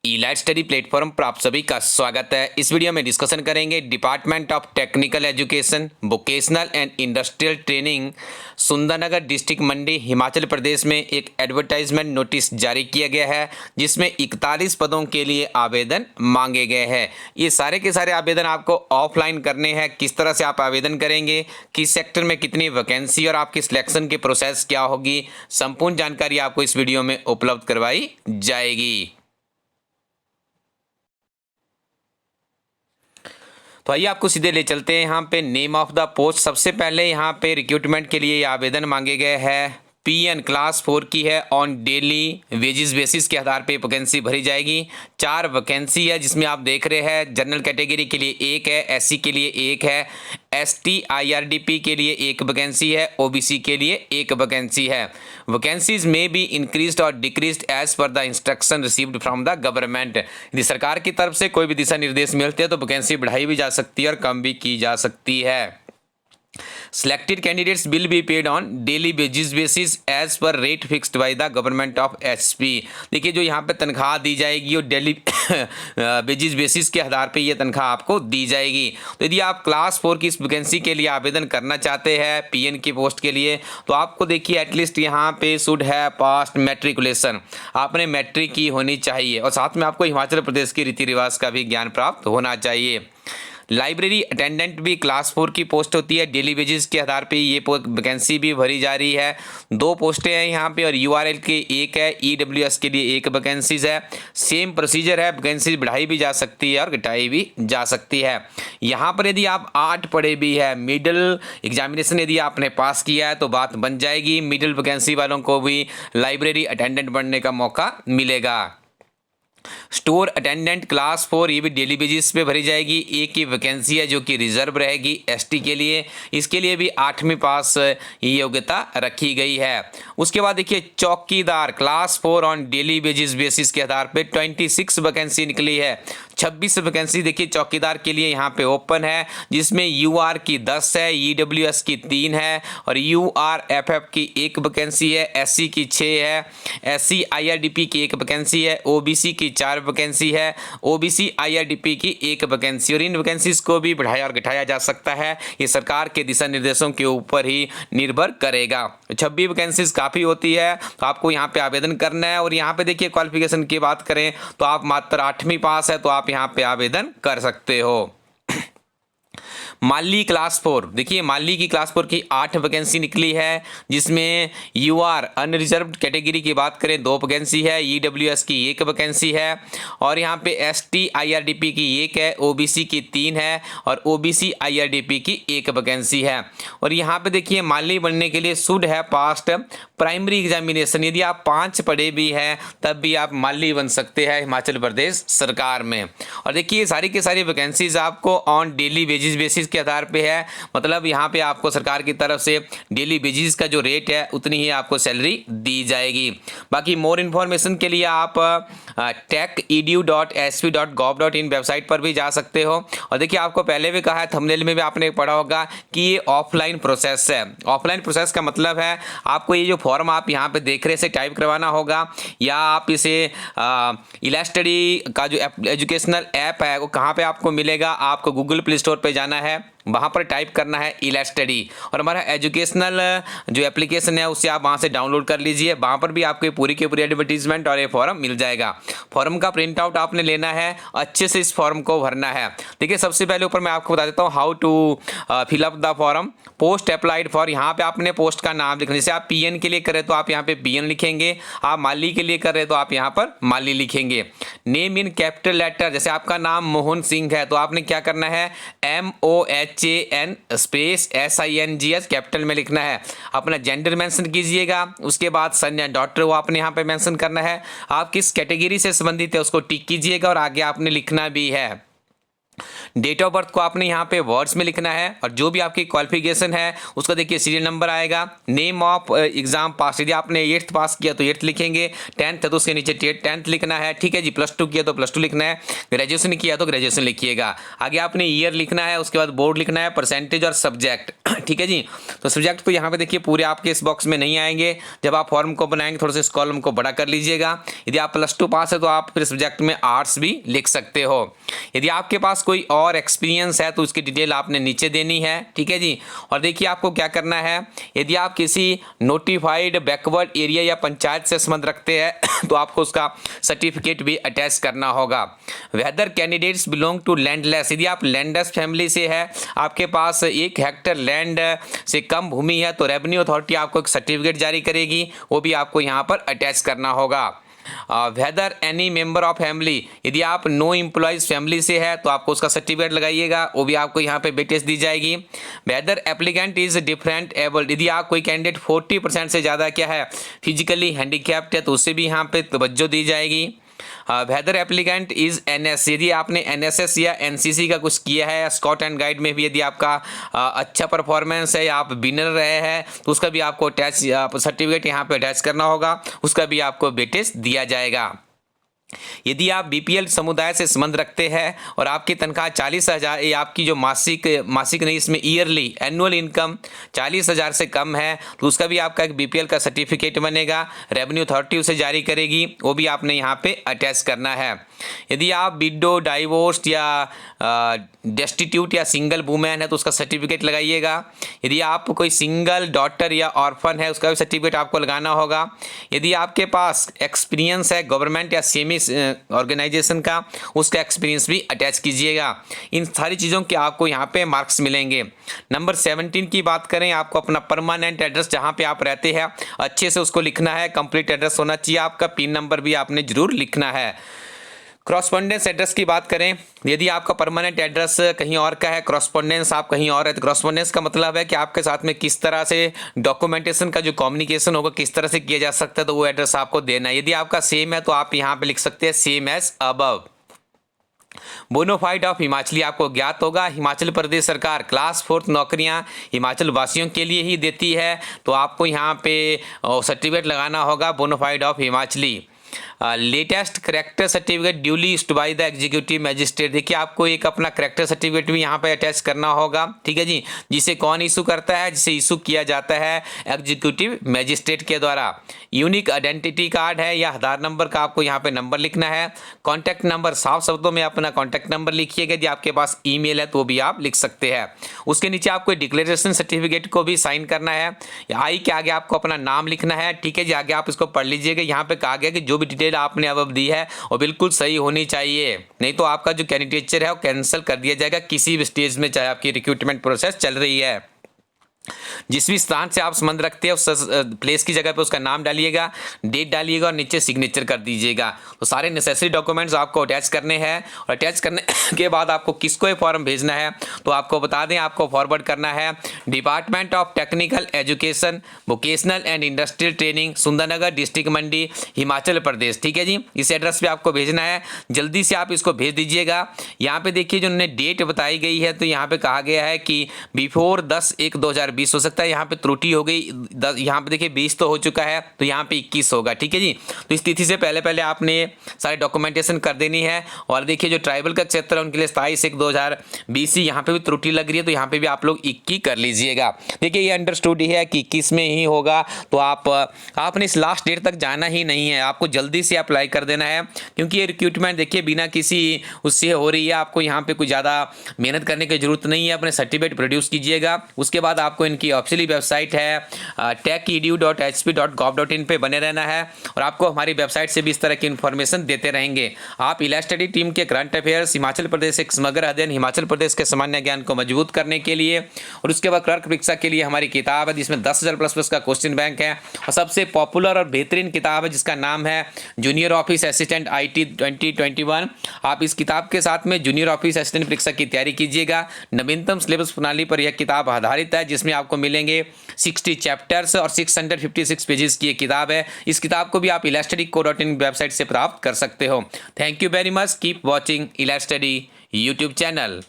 Elite study platform पर आप सभी का स्वागत है। इस वीडियो में डिस्कशन करेंगे department of technical education vocational and industrial training Sundernagar district Mandi Himachal Pradesh में एक एडवर्टाइजमेंट नोटिस जारी किया गया है, जिसमें 41 पदों के लिए आवेदन मांगे गए हैं। ये सारे के सारे आवेदन आपको ऑफलाइन करने हैं। किस तरह से आप आवेदन करेंगे, किस सेक्टर में कितनी वैकेंसी और आपकी सिलेक्शन की प्रोसेस क्या होगी, संपूर्ण जानकारी आपको इस वीडियो में उपलब्ध करवाई जाएगी। तो आइए आपको सीधे ले चलते हैं यहाँ पे नेम ऑफ द पोस्ट। सबसे पहले यहाँ पे रिक्रूटमेंट के लिए आवेदन मांगे गए हैं। पीएन क्लास 4 की है। ऑन डेली वेजेस बेसिस के आधार पे वैकेंसी भरी जाएगी। 4 वैकेंसी है, जिसमें आप देख रहे हैं जनरल कैटेगरी के लिए 1 है, एससी के लिए 1 है, एसटी आईआरडीपी के लिए 1 वैकेंसी है, ओबीसी के लिए 1 वैकेंसी है। वैकेंसीज में बी इंक्रीज्ड और decreased as per the instruction received from the government. यदि सरकार की तरफ से कोई भी दिशा निर्देश मिलते हैं तो वैकेंसी बढ़ाई भी जा सकती है और कम भी की जा सकती है। Selected candidates will be paid on daily wages basis as per rate fixed by the government of HP। देखिए, जो यहाँ पे तनख्वाह दी जाएगी वो डेली वेजेस बेसिस के आधार पे ये तनख्वाह आपको दी जाएगी। तो यदि आप क्लास 4 की इस वैकेंसी के लिए आवेदन करना चाहते हैं पीएन की पोस्ट के लिए, तो आपको देखिए एटलीस्ट यहाँ पे शुड है पास्ट मैट्रिकुलेशन, आपने मैट्रिक की होनी चाहिए और साथ में आपको हिमाचल प्रदेश के रीति रिवाज का भी ज्ञान प्राप्त होना चाहिए। लाइब्रेरी अटेंडेंट भी क्लास 4 की पोस्ट होती है। डेली वेजेस के आधार पे ये वैकेंसी भी भरी जा रही है। 2 पोस्टें हैं यहाँ पे और यूआरएल के 1 है, ईडब्ल्यूएस के लिए 1 वैकेंसीज है। सेम प्रोसीजर है, वैकेंसी बढ़ाई भी जा सकती है और घटाई भी जा सकती है। यहाँ पर यदि आप 8 पढ़े भी है, मिडिल एग्जामिनेशन यदि आपने पास किया है तो बात बन जाएगी। मिडिल वैकेंसी वालों को भी लाइब्रेरी अटेंडेंट बनने का मौका मिलेगा। स्टोर अटेंडेंट क्लास 4 ये भी डेली बेसिस पे भरी जाएगी। एक ही वैकेंसी है जो कि रिजर्व रहेगी एसटी के लिए। इसके लिए भी 8वीं पास योग्यता रखी गई है। उसके बाद देखिए चौकीदार क्लास 4 ऑन डेली बेसिस के आधार पे 26 वैकेंसी निकली है। 26 वैकेंसी देखिए चौकीदार के लिए यहाँ पे ओपन है, जिसमें यूआर की 10 है, ईडब्ल्यूएस की 3 है और यूआरएफएफ की 1 वैकेंसी है, एससी की 6 है, एससी आईआरडीपी की 1 वैकेंसी है, ओबीसी की 4 वैकेंसी है, ओबीसी आईआरडीपी की 1 वैकेंसी। और इन वैकेंसीज को भी बढ़ाया और घटाया जा सकता है, ये सरकार के दिशा निर्देशों के ऊपर ही निर्भर करेगा। 26 वैकेंसीज काफ़ी होती है, तो आपको यहाँ पे आवेदन करना है। और यहाँ पे देखिए क्वालिफिकेशन की बात करें तो आप मात्र 8वीं पास है तो आप यहाँ पे आवेदन कर सकते हो। माली क्लास 4 देखिए, माली की क्लास 4 की 8 वैकेंसी निकली है, जिसमें यूआर अनरिजर्व्ड कैटेगरी की बात करें 2 वैकेंसी है, ईडब्ल्यूएस की 1 वैकेंसी है और यहाँ पे एसटी आईआरडीपी की 1 है, ओबीसी की 3 है और ओबीसी आईआरडीपी की 1 वैकेंसी है। और यहाँ पे देखिए माली बनने के लिए शुड है पास्ट प्राइमरी एग्जामिनेशन। यदि आप 5 पढ़े भी हैं तब भी आप माली बन सकते हैं हिमाचल प्रदेश सरकार में। और देखिए सारी की सारी वैकेंसीज आपको ऑन डेली वेजेस बेसिस के आधार पे है, मतलब यहाँ पे आपको सरकार की तरफ से डेली वेजेस का जो रेट है उतनी ही आपको सैलरी दी जाएगी। बाकी मोर इन्फॉर्मेशन के लिए आप techedu.sp.gov.in वेबसाइट पर भी जा सकते हो। और देखिए आपको पहले भी कहा है, थंबनेल में भी आपने पढ़ा होगा कि ये ऑफलाइन प्रोसेस है। ऑफलाइन प्रोसेस का मतलब है आपको ये जो फॉर्म आप यहाँ पे देख रहे से टाइप करवाना होगा, या आप इसे इलाइट स्टडी का जो एजुकेशनल ऐप है वो कहाँ पे आपको मिलेगा, आपको गूगल प्ले स्टोर पे जाना है, वहाँ पर टाइप करना है इलाइट स्टडी और हमारा एजुकेशनल जो एप्लीकेशन है उसे आप वहाँ से डाउनलोड कर लीजिए। वहाँ पर भी आपको पूरी की पूरी एडवर्टीजमेंट और ये फॉर्म मिल जाएगा। फॉर्म का प्रिंट आउट आपने लेना है, अच्छे से इस फॉर्म को भरना है। देखिए सबसे पहले ऊपर मैं आपको बता देता हूँ how to fill up the form. Post applied for, यहाँ पे आपने पोस्ट का नाम लिखना। जैसे आप पीएन के लिए करें तो आप यहाँ पे पीएन लिखेंगे, आप माली के लिए कर रहे तो आप यहाँ पर माली लिखेंगे। नेम इन कैपिटल लेटर, जैसे आपका नाम मोहन सिंह है तो आपने क्या करना है, MOHAN स्पेस SINGS कैपिटल में लिखना है। अपना जेंडर मेंशन कीजिएगा, उसके बाद सन या डॉटर वो आपने यहाँ पे मेंशन करना है। आप किस कैटेगरी से संबंधित है उसको टिक कीजिएगा और आगे आपने लिखना भी है। डेट ऑफ बर्थ को आपने यहाँ पे वर्ड्स में लिखना है और जो भी आपकी क्वालिफिकेशन है उसका देखिए सीरियल नंबर आएगा। नेम ऑफ एग्जाम पास, यदि आपने 8th पास किया तो 8th लिखेंगे, 10th है तो उसके नीचे 10th लिखना है, ठीक है जी। +2 किया तो +2 लिखना है, ग्रेजुएशन किया तो ग्रेजुएशन लिखिएगा। आगे आपने ईयर लिखना है, उसके बाद बोर्ड लिखना है, परसेंटेज और सब्जेक्ट, ठीक है जी। तो सब्जेक्ट तो यहाँ पे देखिए पूरे आपके इस बॉक्स में नहीं आएंगे, जब आप फॉर्म को बनाएंगे थोड़ा सा इस कॉलम को बड़ा कर लीजिएगा। यदि आप +2 पास है तो आप फिर सब्जेक्ट में आर्ट्स भी लिख सकते हो। यदि आपके पास कोई और एक्सपीरियंस है तो उसकी डिटेल आपने नीचे देनी है, ठीक है जी। और देखिए आपको क्या करना है, यदि आप किसी नोटिफाइड बैकवर्ड एरिया या पंचायत से संबंध रखते हैं तो आपको उसका सर्टिफिकेट भी अटैच करना होगा। Whether candidates belong to landless, यदि आप लैंडलेस फैमिली से है, आपके पास 1 हेक्टेयर लैंड से कम भूमि है तो रेवेन्यू अथॉरिटी आपको एक सर्टिफिकेट जारी करेगी, वो भी आपको यहाँ पर अटैच करना होगा। Whether any member of family, यदि आप नो एम्प्लॉयज फैमिली से है तो आपको उसका सर्टिफिकेट लगाइएगा, वो भी आपको यहाँ पे बेटेज दी जाएगी। Whether applicant is different abled, यदि आप कोई कैंडिडेट 40% से ज़्यादा क्या है फिजिकली हैंडीकैप्ड है तो उससे भी यहाँ पे तवज्जो दी जाएगी। वेदर एप्लीकेंट इज NS, यदि आपने NSS या NCC का कुछ किया है, स्काउट एंड गाइड में भी यदि आपका अच्छा परफॉर्मेंस है या आप विनर रहे हैं तो उसका भी आपको अटैच सर्टिफिकेट यहाँ पे अटैच करना होगा, उसका भी आपको वेटेज दिया जाएगा। यदि आप BPL समुदाय से संबंध रखते हैं और आपकी तनख्वाह 40,000 या आपकी जो मासिक नहीं इसमें ईयरली एनुअल इनकम 40,000 से कम है तो उसका भी आपका एक BPL का सर्टिफिकेट बनेगा, रेवेन्यू अथॉरिटी उसे जारी करेगी, वो भी आपने यहाँ पे अटैच करना है। यदि आप विडो, डाइवोर्स्ड या डेस्टिट्यूट या सिंगल वुमेन है तो उसका सर्टिफिकेट लगाइएगा। यदि आप कोई सिंगल डॉटर या ऑर्फन है उसका भी सर्टिफिकेट आपको लगाना होगा। यदि आपके पास एक्सपीरियंस है गवर्नमेंट या सेमी ऑर्गेनाइजेशन का, उसका एक्सपीरियंस भी अटैच कीजिएगा। इन सारी चीज़ों के आपको यहाँ पे मार्क्स मिलेंगे। नंबर 17 की बात करें, आपको अपना परमानेंट एड्रेस जहाँ पे आप रहते हैं अच्छे से उसको लिखना है, कंप्लीट एड्रेस होना चाहिए आपका, पिन नंबर भी आपने जरूर लिखना है। क्रॉसपोंडेंस एड्रेस की बात करें, यदि आपका परमानेंट एड्रेस कहीं और का है, क्रॉसपोंडेंस आप कहीं और है, तो क्रॉसपोंडेंस का मतलब है कि आपके साथ में किस तरह से डॉक्यूमेंटेशन का जो कम्युनिकेशन होगा किस तरह से किया जा सकता है, तो वो एड्रेस आपको देना है। यदि आपका सेम है तो आप यहाँ पे लिख सकते हैं same as above. Bonafide of Himachali आपको ज्ञात होगा, हिमाचल प्रदेश सरकार क्लास 4 नौकरियां हिमाचल वासियों के लिए ही देती है, तो आपको यहाँ पे सर्टिफिकेट लगाना होगा bona fide of Himachali. Latest character certificate duly issued by the executive magistrate, देखिए आपको एक अपना करेक्टर सर्टिफिकेट भी यहाँ पे अटैच करना होगा, ठीक है जी। जिसे कौन इशू करता है, जिसे इशू किया जाता है एग्जीक्यूटिव मैजिस्ट्रेट के द्वारा। यूनिक आइडेंटिटी कार्ड है या आधार नंबर का आपको यहाँ पे नंबर लिखना है। कॉन्टैक्ट नंबर, साफ शब्दों में अपना कॉन्टैक्ट नंबर लिखिएगा, यदि आपके पास ईमेल है तो भी आप लिख सकते हैं। उसके नीचे आपको डिक्लेरेशन सर्टिफिकेट को भी साइन करना है। आई के आगे आपको अपना नाम लिखना है, ठीक है जी। आगे आप इसको पढ़ लीजिएगा, यहाँ पे कहा गया कि जो भी डिटेल आपने अब दी है वो बिल्कुल सही होनी चाहिए, नहीं तो आपका जो कैंडिडेचर है वो कैंसिल कर दिया जाएगा किसी भी स्टेज में, चाहे आपकी रिक्रूटमेंट प्रोसेस चल रही है। जिस भी स्थान से आप संबंध रखते हैं उस प्लेस की जगह पे उसका नाम डालिएगा, डेट डालिएगा और नीचे सिग्नेचर कर दीजिएगा। तो सारे नेसेसरी डॉक्यूमेंट्स आपको अटैच करने हैं और अटैच करने के बाद आपको किसको ये फॉर्म भेजना है तो आपको बता दें, आपको फॉरवर्ड करना है department of technical education vocational and industrial training, Sundernagar, district Mandi, Himachal Pradesh, ठीक है जी। इस एड्रेस पे आपको भेजना है, जल्दी से आप इसको भेज दीजिएगा। यहाँ पे देखिए जो उन्होंने डेट बताई गई है तो यहाँ पे कहा गया है कि बिफोर 10/1/2020 हो सकता है यहाँ पे त्रुटि हो गई, यहाँ पे देखिए 20 तो हो चुका है तो यहाँ पे 21 होगा, ठीक है जी। तो इस तिथि से पहले पहले आपने सारे डॉक्यूमेंटेशन कर देनी है। और देखिए जो ट्राइबल का क्षेत्र है उनके लिए 27/1/2020 यहाँ पे भी त्रुटि लग रही है तो यहाँ पे भी आप लोग 21 कर लीजिएगा। देखिए ये अंडरस्टूड ही है कि 21 में ही होगा, तो आपने इस लास्ट डेट तक जाना ही नहीं है, आपको जल्दी से अप्लाई कर देना है, क्योंकि ये रिक्रूटमेंट देखिए बिना किसी उससे हो रही है। आपको यहाँ पे कुछ ज़्यादा मेहनत करने की जरूरत नहीं है, अपने सर्टिफिकेट प्रोड्यूस कीजिएगा। उसके बाद आपको इनकी ऑफिशियली वेबसाइट है techedu.hp.gov.in पे बने रहना है और आपको हमारी वेबसाइट से भी इस तरह की इन्फॉर्मेशन देते रहेंगे। आप इला स्टडी टीम के करंट अफेयर्स, हिमाचल प्रदेश एक समग्र अध्ययन, हिमाचल प्रदेश के सामान्य ज्ञान को मजबूत करने के लिए, और उसके बाद क्लर्क परीक्षा के लिए हमारी किताब है जिसमें 10,000 प्लस का क्वेश्चन बैंक है, और सबसे पॉपुलर और बेहतरीन किताब है जिसका नाम है जूनियर ऑफिस असिस्टेंट IT 2021। आप इस किताब के साथ में जूनियर ऑफिस असिस्टेंट परीक्षा की तैयारी कीजिएगा। नवीनतम सिलेबस प्रणाली पर यह किताब आधारित है जिसमें आपको मिलेंगे 60 चैप्टर्स और 656 पेजेस की एक किताब है। इस किताब को भी आप ilastudy.co.in वेबसाइट से प्राप्त कर सकते हो। Thank you very much, keep watching इला स्टडी यूट्यूब चैनल।